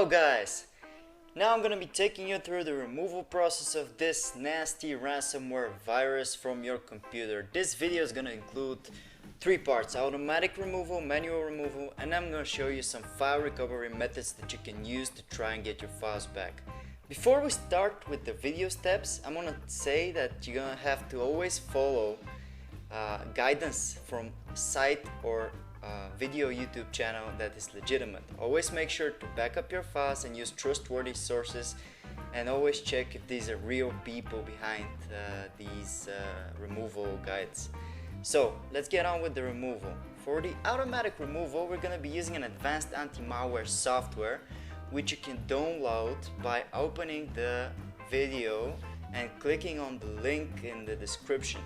Hello guys! Now I'm gonna be taking you through the removal process of this nasty ransomware virus from your computer. This video is gonna include three parts: automatic removal, manual removal, and I'm gonna show you some file recovery methods that you can use to try and get your files back. Before we start with the video steps, I'm gonna say that you're gonna have to always follow guidance from a site or video YouTube channel that is legitimate. Always make sure to back up your files and use trustworthy sources, and always check if these are real people behind these removal guides. So let's get on with the removal. For the automatic removal, we're going to be using an advanced anti-malware software which you can download by opening the video and clicking on the link in the description.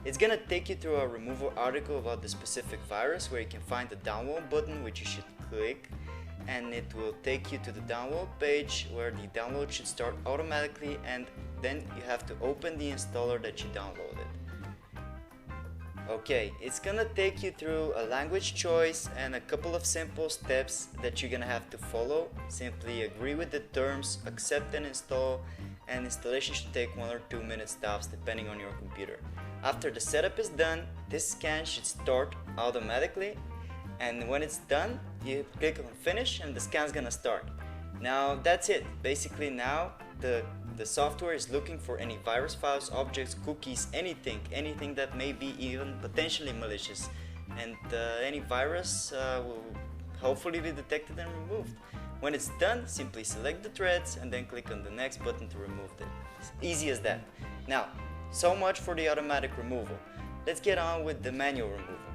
It's gonna take you through a removal article about the specific virus, where you can find the download button, which you should click, and it will take you to the download page where the download should start automatically, and then you have to open the installer that you downloaded. Okay, it's gonna take you through a language choice and a couple of simple steps that you're gonna have to follow. Simply agree with the terms, accept and install, and installation should take 1 or 2 minutes tops depending on your computer. After the setup is done, this scan should start automatically, and when it's done, you click on finish and the scan's gonna start. Now that's it. Basically now the software is looking for any virus files, objects, cookies, anything that may be even potentially malicious, and any virus will hopefully be detected and removed. When it's done, simply select the threads and then click on the next button to remove it. It's easy as that. Now, so much for the automatic removal. Let's get on with the manual removal.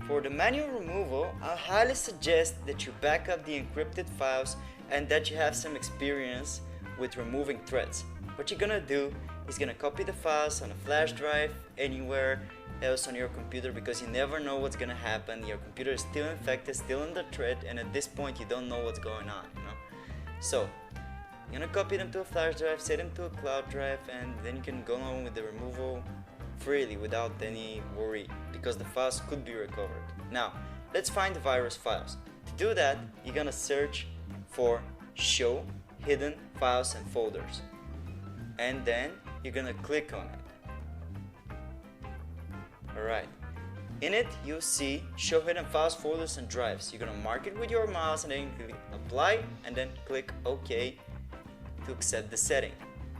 For the manual removal, I highly suggest that you back up the encrypted files and that you have some experience with removing threads. What you're gonna do is gonna copy the files on a flash drive, anywhere else on your computer, because you never know what's gonna happen. Your computer is still infected, still in the thread, and at this point you don't know what's going on, you know? So you're gonna copy them to a flash drive, set them to a cloud drive, and then you can go on with the removal freely without any worry, because the files could be recovered. Now, let's find the virus files. To do that, you're gonna search for show hidden files and folders, and then you're gonna click on it. Alright. In it, you'll see show hidden files, folders, and drives. You're gonna mark it with your mouse and then click apply, and then click OK to accept the setting.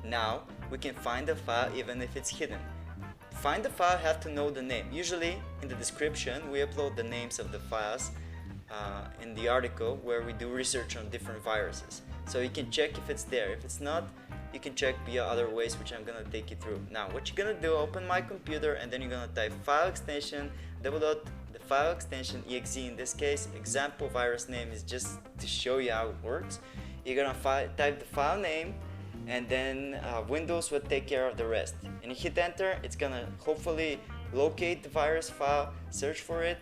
Now we can find the file even if it's hidden. To find the file, you have to know the name. Usually in the description we upload the names of the files in the article where we do research on different viruses. So you can check if it's there. If it's not, you can check via other ways, which I'm gonna take you through. Now what you're gonna do, open my computer, and then you're gonna type file extension, the file extension exe. In this case, example virus name is just to show you how it works. You're gonna type the file name, and then Windows will take care of the rest. And you hit enter, it's gonna hopefully locate the virus file, search for it,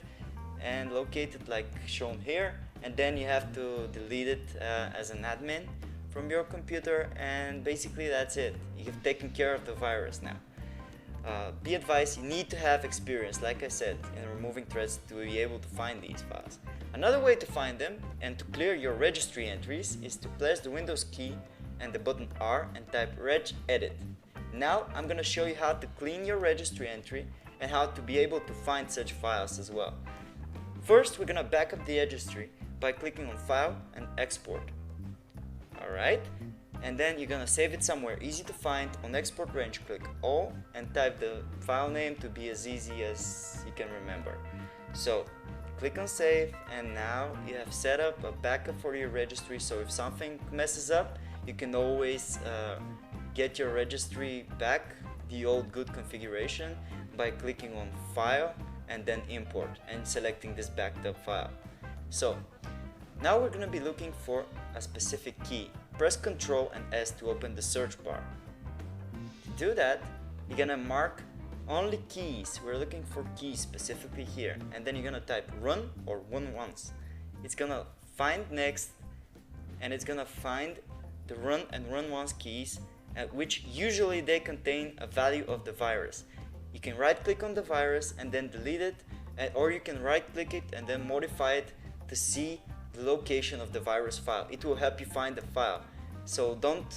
and locate it like shown here. And then you have to delete it as an admin from your computer, and basically that's it. You've taken care of the virus now. Be advised, you need to have experience, like I said, in removing threads to be able to find these files. Another way to find them and to clear your registry entries is to press the Windows key and the button R and type regedit. Now I'm gonna show you how to clean your registry entry and how to be able to find such files as well. First, we're gonna back up the registry by clicking on File and Export. Alright, and then you're gonna save it somewhere easy to find. On export range, click All and type the file name to be as easy as you can remember. So click on save, and now you have set up a backup for your registry, so if something messes up, you can always get your registry back, the old good configuration, by clicking on File and then Import and selecting this backed up file. So now we're going to be looking for a specific key. Press Ctrl and S to open the search bar. To do that, you're going to mark only keys. We're looking for keys specifically here, and then you're going to type run or run once. It's going to find next, and it's going to find the run and run once keys, which usually they contain a value of the virus. You can right click on the virus and then delete it, or you can right click it and then modify it to see the location of the virus file. It will help you find the file. So don't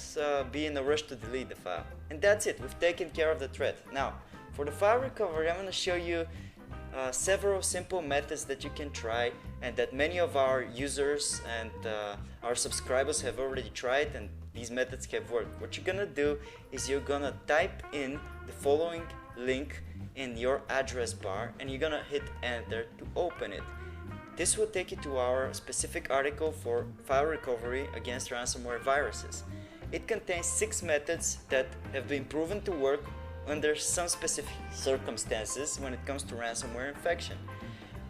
be in a rush to delete the file. And that's it, we've taken care of the threat. Now, for the file recovery, I'm going to show you several simple methods that you can try and that many of our users and our subscribers have already tried, and these methods have worked. What you're going to do is you're going to type in the following link in your address bar and you're going to hit enter to open it. This will take you to our specific article for file recovery against ransomware viruses. It contains 6 methods that have been proven to work under some specific circumstances when it comes to ransomware infection.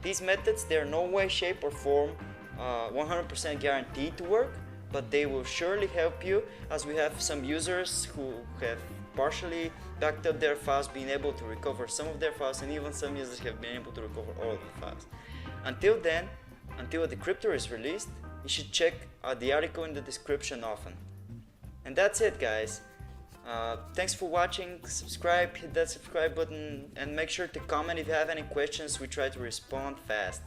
These methods, they are no way, shape or form 100% guaranteed to work, but they will surely help you, as we have some users who have partially backed up their files, being able to recover some of their files, and even some users have been able to recover all of the files. Until then, until a decryptor is released, you should check the article in the description often. And that's it, guys. Thanks for watching. Subscribe, hit that subscribe button, and make sure to comment if you have any questions. We try to respond fast.